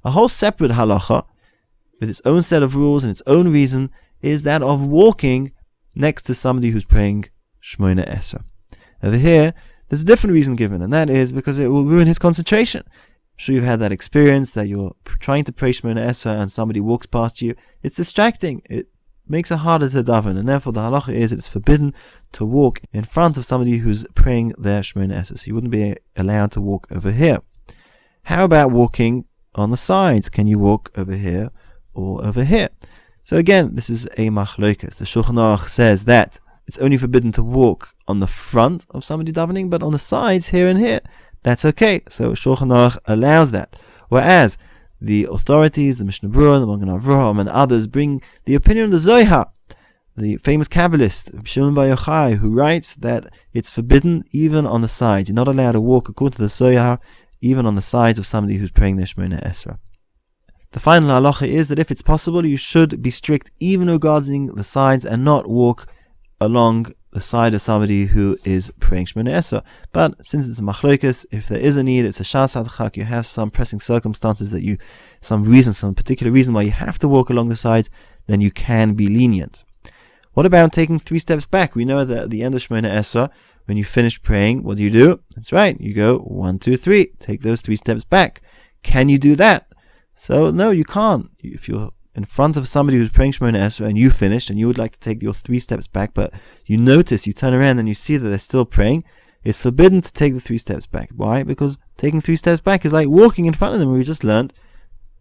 A whole separate halacha, with its own set of rules and its own reason, is that of walking next to somebody who's praying Shmona Esra. Over here, there's a different reason given, and that is because it will ruin his concentration. I'm sure you've had that experience that you're trying to pray Shmona Esra and somebody walks past you. It's distracting. It makes it harder to daven, and therefore the halacha is that it's forbidden to walk in front of somebody who's praying their Shmona Esra. So you wouldn't be allowed to walk over here. How about walking on the sides? Can you walk over here or over here? So again, this is a machlokas. The Shulchan Aruch says that it's only forbidden to walk on the front of somebody davening, but on the sides, here and here, that's okay. So Shulchan Aruch allows that. Whereas the authorities, the Mishnah Berurah, the Magen Avraham, and others bring the opinion of the Zohar, the famous Kabbalist, Shimon Bar Yochai, who writes that it's forbidden even on the sides. You're not allowed to walk, according to the Zohar, even on the sides of somebody who's praying their Shemona Esra. The final halacha is that if it's possible, you should be strict even regarding the sides and not walk along the side of somebody who is praying Shemona Esra. But since it's a machlokas, if there is a need, it's a shas hadchak, you have some pressing circumstances that some particular reason why you have to walk along the sides, then you can be lenient. What about taking 3 steps back? We know that at the end of Shemona Esra, when you finish praying, what do? That's right, you go 1, 2, 3. Take those 3 steps back. Can you do that? So no, you can't. If you're in front of somebody who's praying Shemona Esra and you finish and you would like to take your 3 steps back, but you turn around and you see that they're still praying, it's forbidden to take the 3 steps back. Why? Because taking 3 steps back is like walking in front of them. We just learned,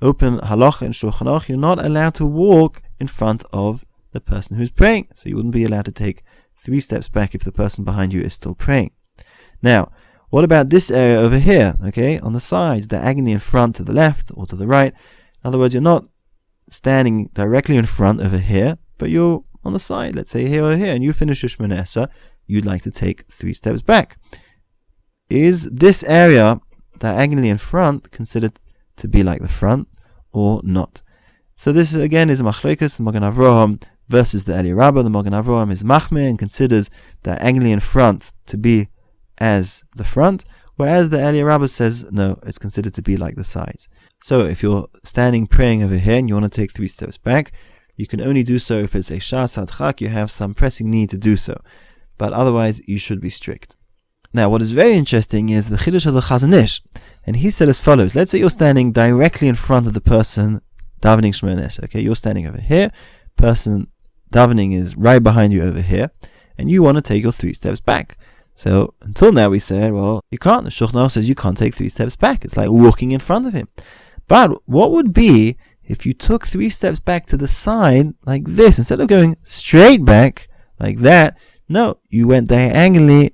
open halacha and Shulchan Aruch, you're not allowed to walk in front of the person who's praying. So you wouldn't be allowed to take 3 steps back if the person behind you is still praying. Now, what about this area over here? Okay, on the sides, diagonally in front to the left or to the right. In other words, you're not standing directly in front over here, but you're on the side, let's say here or here, and you finish your Shemona Esra, you'd like to take 3 steps back. Is this area diagonally in front considered to be like the front or not? So this again is a machlokas, the Magen Avraham versus the Eli Rabbah. The Magen Avraham is machmir and considers diagonally in front to be as the front, whereas the Eli Rabbah says no, it's considered to be like the sides. So if you're standing praying over here and you want to take 3 steps back, you can only do so if it's a shas hadchak, you have some pressing need to do so. But otherwise, you should be strict. Now, what is very interesting is the chiddush of the Chazon Ish, and he said as follows. Let's say you're standing directly in front of the person davening Shemona Esra. Okay, you're standing over here, person davening is right behind you over here, and you want to take your 3 steps back. So until now we said, well, you can't. The Shulchan Aruch says you can't take 3 steps back. It's like walking in front of him. But what would be if you took 3 steps back to the side like this, instead of going straight back like that? No, you went diagonally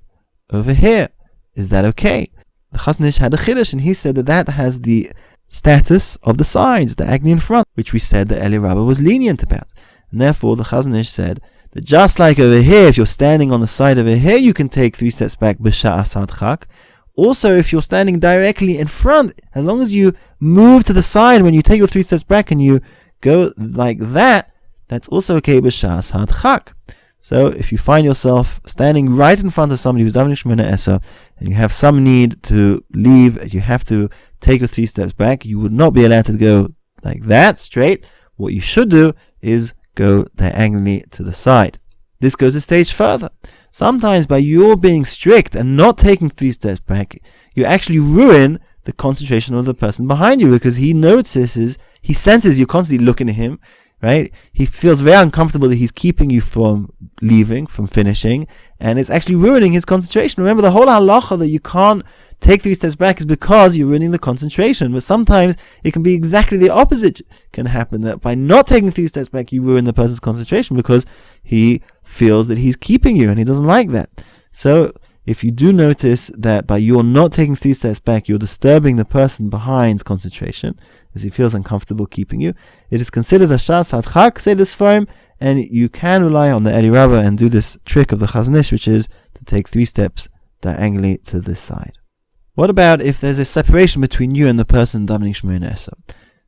over here. Is that okay? The Chazon Ish had a chiddush, and he said that has the status of the sides, diagonally in front, which we said that Eli Rabbah was lenient about. And therefore, the Chazon Ish said that just like over here, if you're standing on the side over here, you can take 3 steps back b'sha'as hadchak. Also, if you're standing directly in front, as long as you move to the side when you take your 3 steps back and you go like that, that's also okay b'sha'as hadchak. So if you find yourself standing right in front of somebody who's davening Shemona Esra and you have some need to leave, you have to take your 3 steps back, you would not be allowed to go like that straight. What you should do is go diagonally to the side. This goes a stage further. Sometimes by your being strict and not taking 3 steps back, you actually ruin the concentration of the person behind you, because he senses you're constantly looking at him, right? He feels very uncomfortable that he's keeping you from leaving, from finishing, and it's actually ruining his concentration. Remember, the whole halacha that you can't take 3 steps back is because you're ruining the concentration. But sometimes it can be exactly the opposite can happen, that by not taking 3 steps back, you ruin the person's concentration because he feels that he's keeping you and he doesn't like that. So if you do notice that by you're not taking 3 steps back, you're disturbing the person behind's concentration, as he feels uncomfortable keeping you, it is considered a shas hadchak, say this for him, and you can rely on the Eli Rabbah and do this trick of the Chazon Ish, which is to take 3 steps diagonally to this side. What about if there's a separation between you and the person davening Shemona Esra?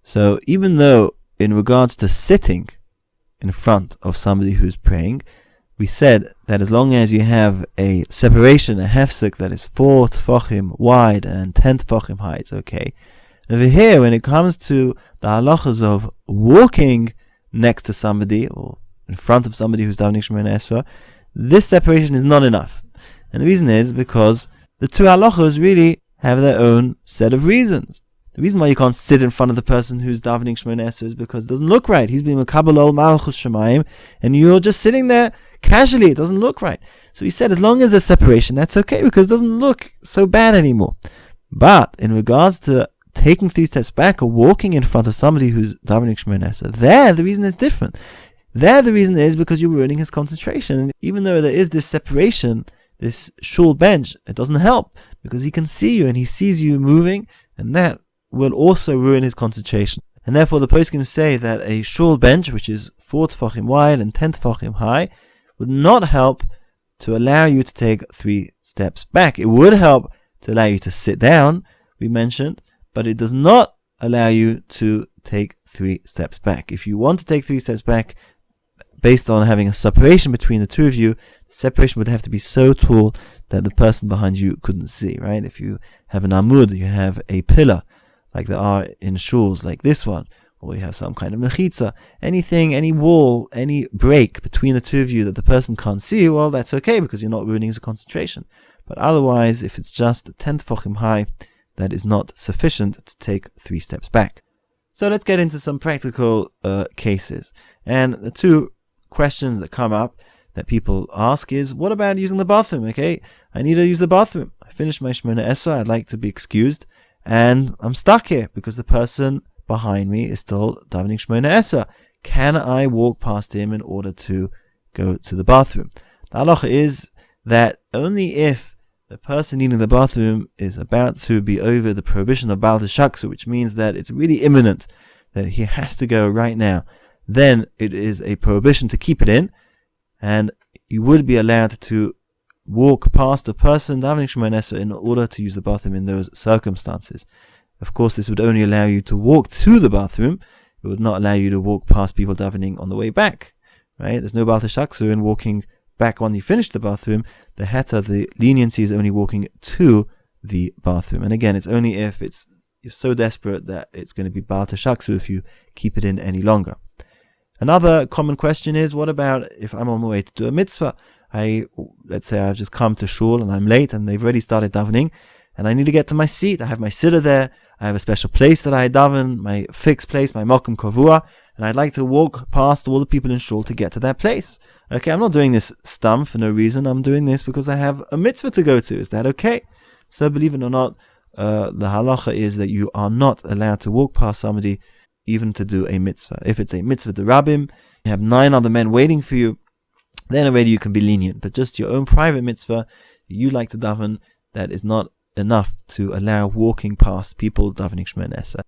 So even though in regards to sitting in front of somebody who's praying, we said that as long as you have a separation, a hefsek that is 4 tefachim wide and 10 tefachim high, it's okay. Over here, when it comes to the halachas of walking next to somebody or in front of somebody who's davening Shemona Esrei, this separation is not enough. And the reason is because the two halachas really have their own set of reasons. The reason why you can't sit in front of the person who's davening Shemona Esrei is because it doesn't look right. He's being Mekabel Ol Malchus Shemayim, and you're just sitting there casually. It doesn't look right. So he said, as long as there's separation, that's okay, because it doesn't look so bad anymore. But in regards to taking 3 steps back or walking in front of somebody who's davening Shemona Esrei, there the reason is different. There the reason is because you're ruining his concentration. And even though there is this separation, this shul bench, it doesn't help, because he can see you and he sees you moving, and that will also ruin his concentration. And therefore the poskim say that a shul bench, which is 4 tefachim wide and 10 tefachim high, would not help to allow you to take 3 steps back. It would help to allow you to sit down, we mentioned, but it does not allow you to take 3 steps back. If you want to take 3 steps back based on having a separation between the two of you, the separation would have to be so tall that the person behind you couldn't see, right? If you have an amud, you have a pillar, like there are in shuls like this one, or you have some kind of mechitza, anything, any wall, any break between the two of you that the person can't see you, well, that's okay, because you're not ruining his concentration. But otherwise, if it's just 10 tefachim high, that is not sufficient to take 3 steps back. So let's get into some practical cases. And the 2 questions that come up that people ask is, what about using the bathroom? Okay, I need to use the bathroom. I finished my Shemona Esrei, I'd like to be excused, and I'm stuck here because the person behind me is still davening Shemona Esrei. Can I walk past him in order to go to the bathroom? The halacha is that only if the person needing the bathroom is about to be over the prohibition of Baal Teshaksu, which means that it's really imminent, that he has to go right now, then it is a prohibition to keep it in, and you would be allowed to walk past a person davening Shemona Esrei in order to use the bathroom in those circumstances. Of course, this would only allow you to walk to the bathroom. It would not allow you to walk past people davening on the way back, right? There's no Baal Teshaksu in walking back when you finish the bathroom. The heta, the leniency, is only walking to the bathroom. And again, it's only if you're so desperate that it's going to be Baal Teshaksu if you keep it in any longer. Another common question is, what about if I'm on my way to do a mitzvah? Let's say I've just come to shul and I'm late and they've already started davening, and I need to get to my seat. I have my sitter there. I have a special place that I daven, my fixed place, my mokum kavua, and I'd like to walk past all the people in shul to get to that place. Okay, I'm not doing this stum for no reason. I'm doing this because I have a mitzvah to go to. Is that okay? So believe it or not, the halacha is that you are not allowed to walk past somebody even to do a mitzvah. If it's a mitzvah derabim, you have 9 other men waiting for you, then already you can be lenient. But just your own private mitzvah, you like to daven, that is not enough to allow walking past people davening Shemona Esrei.